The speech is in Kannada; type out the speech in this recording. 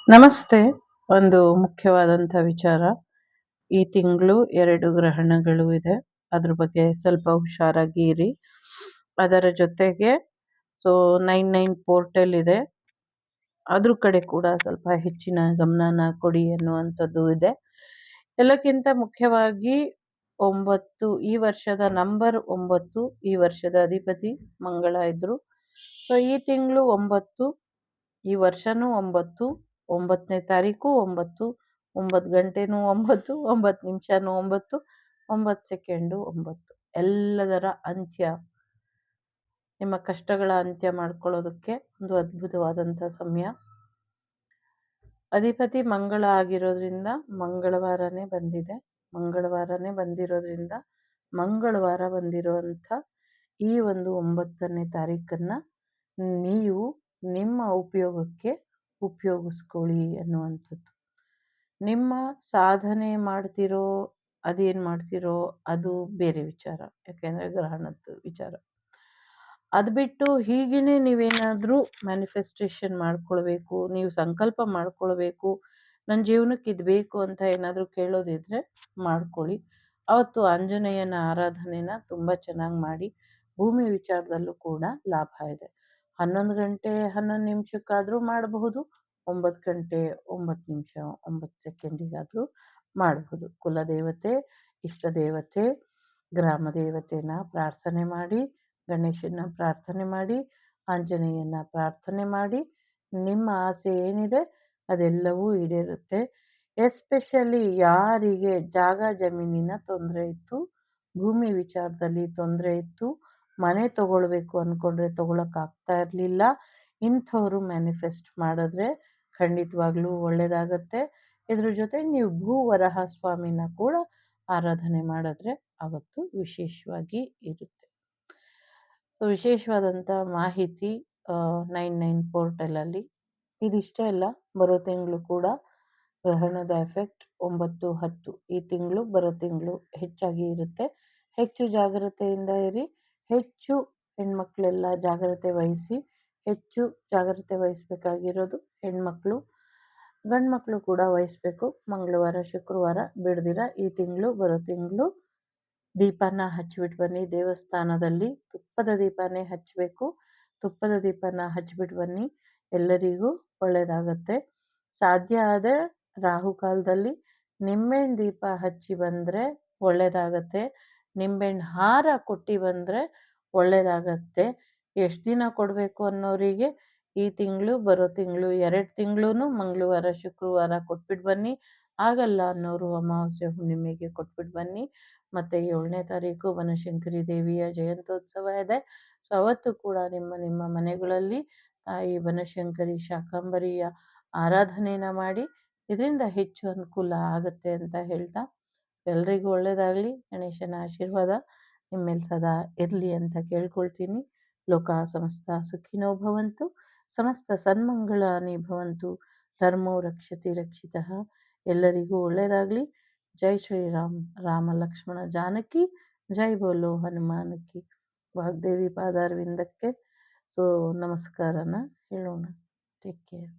ನಮಸ್ತೆ. ಒಂದು ಮುಖ್ಯವಾದಂಥ ವಿಚಾರ. ಈ ತಿಂಗಳು 2 ಗ್ರಹಣಗಳು ಇದೆ. ಅದ್ರ ಬಗ್ಗೆ ಸ್ವಲ್ಪ ಹುಷಾರಾಗಿ ಇರಿ. ಅದರ ಜೊತೆಗೆ 99 ಪೋರ್ಟಲ್ ಇದೆ. ಅದ್ರ ಕಡೆ ಕೂಡ ಸ್ವಲ್ಪ ಹೆಚ್ಚಿನ ಗಮನನ ಕೊಡಿ ಅನ್ನುವಂಥದ್ದು ಇದೆ. ಎಲ್ಲಕ್ಕಿಂತ ಮುಖ್ಯವಾಗಿ 9 ಈ ವರ್ಷದ ನಂಬರ್ 9, ಈ ವರ್ಷದ ಅಧಿಪತಿ ಮಂಗಳ ಇದ್ರು. ಈ ತಿಂಗಳು 9, ಈ ವರ್ಷನೂ 9, 9ನೇ ತಾರೀಕು 9, 9 ಗಂಟೆನೂ 9, 9 ನಿಮಿಷನೂ 9, 9 ಸೆಕೆಂಡು 9. ಎಲ್ಲದರ ಅಂತ್ಯ, ನಿಮ್ಮ ಕಷ್ಟಗಳ ಅಂತ್ಯ ಮಾಡ್ಕೊಳ್ಳೋದಕ್ಕೆ ಒಂದು ಅದ್ಭುತವಾದಂಥ ಸಮಯ. ಅಧಿಪತಿ ಮಂಗಳ ಆಗಿರೋದ್ರಿಂದ ಮಂಗಳವಾರನೇ ಬಂದಿರೋದ್ರಿಂದ ಮಂಗಳವಾರ ಬಂದಿರೋಂಥ ಈ ಒಂದು 9ನೇ ತಾರೀಕನ್ನ ನೀವು ನಿಮ್ಮ ಉಪಯೋಗಕ್ಕೆ ಉಪಯೋಗಿಸ್ಕೊಳ್ಳಿ ಅನ್ನುವಂಥದ್ದು. ನಿಮ್ಮ ಸಾಧನೆ ಅದೇನು ಮಾಡ್ತಿರೋ ಅದು ಬೇರೆ ವಿಚಾರ, ಯಾಕೆಂದರೆ ಗ್ರಹಣದ ವಿಚಾರ. ಅದು ಬಿಟ್ಟು ಹೀಗೇನೆ ನೀವೇನಾದರೂ ಮ್ಯಾನಿಫೆಸ್ಟೇಷನ್ ಮಾಡ್ಕೊಳ್ಬೇಕು, ನೀವು ಸಂಕಲ್ಪ ಮಾಡ್ಕೊಳ್ಬೇಕು, ನನ್ನ ಜೀವನಕ್ಕೆ ಇದು ಬೇಕು ಅಂತ ಏನಾದರೂ ಕೇಳೋದಿದ್ರೆ ಮಾಡ್ಕೊಳ್ಳಿ. ಅವತ್ತು ಆಂಜನೇಯನ ಆರಾಧನೆನ ತುಂಬ ಚೆನ್ನಾಗಿ ಮಾಡಿ. ಭೂಮಿ ವಿಚಾರದಲ್ಲೂ ಕೂಡ ಲಾಭ ಇದೆ. 11 ಗಂಟೆ 11 ನಿಮಿಷಕ್ಕಾದರೂ ಮಾಡಬಹುದು, 9 ಗಂಟೆ 9 ನಿಮಿಷ 9 ಸೆಕೆಂಡಿಗಾದರೂ ಮಾಡಬಹುದು. ಕುಲದೇವತೆ, ಇಷ್ಟ ದೇವತೆ, ಗ್ರಾಮ ದೇವತೆನ ಪ್ರಾರ್ಥನೆ ಮಾಡಿ, ಗಣೇಶನ ಪ್ರಾರ್ಥನೆ ಮಾಡಿ, ಆಂಜನೇಯನ ಪ್ರಾರ್ಥನೆ ಮಾಡಿ. ನಿಮ್ಮ ಆಸೆ ಏನಿದೆ ಅದೆಲ್ಲವೂ ಈಡೇರುತ್ತೆ. ಎಸ್ಪೆಷಲಿ ಯಾರಿಗೆ ಜಾಗ ಜಮೀನಿನ ತೊಂದರೆ ಇತ್ತು, ಭೂಮಿ ವಿಚಾರದಲ್ಲಿ ತೊಂದರೆ ಇತ್ತು, ಮನೆ ತಗೊಳ್ಬೇಕು ಅಂದ್ಕೊಂಡ್ರೆ ತಗೊಳಕ್ಕಾಗ್ತಾ ಇರಲಿಲ್ಲ, ಇಂಥವ್ರು ಮ್ಯಾನಿಫೆಸ್ಟ್ ಮಾಡಿದ್ರೆ ಖಂಡಿತವಾಗ್ಲೂ ಒಳ್ಳೆಯದಾಗತ್ತೆ. ಇದ್ರ ಜೊತೆ ನೀವು ಭೂವರಹ ಸ್ವಾಮಿನ ಕೂಡ ಆರಾಧನೆ ಮಾಡಿದ್ರೆ ಅವತ್ತು ವಿಶೇಷವಾಗಿ ಇರುತ್ತೆ. ವಿಶೇಷವಾದಂಥ ಮಾಹಿತಿ 99 ಪೋರ್ಟಲಲ್ಲಿ. ಇದಿಷ್ಟೇ ಅಲ್ಲ, ಬರೋ ತಿಂಗಳು ಕೂಡ ಗ್ರಹಣದ ಎಫೆಕ್ಟ್ 9, 10 ಈ ತಿಂಗಳು ಬರೋ ತಿಂಗಳು ಹೆಚ್ಚಾಗಿ ಇರುತ್ತೆ. ಹೆಚ್ಚು ಜಾಗ್ರತೆಯಿಂದ ಇರಿ. ಹೆಚ್ಚು ಹೆಣ್ಮಕ್ಳೆಲ್ಲ ಜಾಗ್ರತೆ ವಹಿಸಿ. ಹೆಚ್ಚು ಜಾಗ್ರತೆ ವಹಿಸ್ಬೇಕಾಗಿರೋದು ಹೆಣ್ಮಕ್ಳು. ಗಂಡು ಮಕ್ಕಳು ಕೂಡ ವಹಿಸ್ಬೇಕು. ಮಂಗಳವಾರ ಶುಕ್ರವಾರ ಬಿಡ್ದಿರ ಈ ತಿಂಗಳು ಬರೋ ತಿಂಗಳು ದೀಪನ ಹಚ್ಚಿಬಿಟ್ಟು ಬನ್ನಿ. ದೇವಸ್ಥಾನದಲ್ಲಿ ತುಪ್ಪದ ದೀಪನೇ ಹಚ್ಚಬೇಕು. ತುಪ್ಪದ ದೀಪನ ಹಚ್ಚಿಬಿಟ್ಟು ಬನ್ನಿ, ಎಲ್ಲರಿಗೂ ಒಳ್ಳೆಯದಾಗತ್ತೆ. ಸಾಧ್ಯ ಆದರೆ ರಾಹುಕಾಲದಲ್ಲಿ ನಿಂಬೆಹಣ್ಣು ದೀಪ ಹಚ್ಚಿ ಬಂದರೆ ಒಳ್ಳೆಯದಾಗತ್ತೆ. ನಿಂಬೆಹಣ್ಣು ಹಾರ ಕೊಟ್ಟು ಬಂದರೆ ಒಳ್ಳೆಯದಾಗತ್ತೆ. ಎಷ್ಟು ದಿನ ಕೊಡಬೇಕು ಅನ್ನೋರಿಗೆ ಈ ತಿಂಗಳು ಬರೋ ತಿಂಗಳು 2 ತಿಂಗಳೂ ಮಂಗಳವಾರ ಶುಕ್ರವಾರ ಕೊಟ್ಬಿಟ್ಟು ಬನ್ನಿ. ಆಗಲ್ಲ ಅನ್ನೋರು ಅಮಾವಾಸ್ಯೆ ಹುಣ್ಣಿಮೆಗೆ ಕೊಟ್ಬಿಟ್ಟು ಬನ್ನಿ. ಮತ್ತು 7ನೇ ತಾರೀಕು ಬನಶಂಕರಿ ದೇವಿಯ ಜಯಂತ್ಯೋತ್ಸವ ಇದೆ. ಅವತ್ತು ಕೂಡ ನಿಮ್ಮ ಮನೆಗಳಲ್ಲಿ ತಾಯಿ ಬನಶಂಕರಿ ಶಾಕಂಬರಿಯ ಆರಾಧನೆನ ಮಾಡಿ. ಇದರಿಂದ ಹೆಚ್ಚು ಅನುಕೂಲ ಆಗುತ್ತೆ ಅಂತ ಹೇಳ್ತಾ, ಎಲ್ರಿಗೂ ಒಳ್ಳೆಯದಾಗಲಿ. ಗಣೇಶನ ಆಶೀರ್ವಾದ ನಿಮ್ಮ ಮೇಲೆ ಸದಾ ಇರಲಿ ಅಂತ ಕೇಳ್ಕೊಳ್ತೀನಿ. ಲೋಕ ಸಮಸ್ತ ಸುಖಿನೋ ಭವಂತು, ಸಮಸ್ತ ಸನ್ಮಂಗಳಾನಿ ಭವಂತು, ಧರ್ಮೋ ರಕ್ಷತಿ ರಕ್ಷಿತಃ. ಎಲ್ಲರಿಗೂ ಒಳ್ಳೆಯದಾಗಲಿ. ಜೈ ಶ್ರೀರಾಮ್. ರಾಮ ಲಕ್ಷ್ಮಣ ಜಾನಕಿ ಜೈ ಬೋಲೋ ಹನುಮಾನಕಿ. ವಾಗ್ದೇವಿ ಪಾದಾರವಿಂದಕ್ಕೆ ನಮಸ್ಕಾರನ ಹೇಳೋಣ. Take care.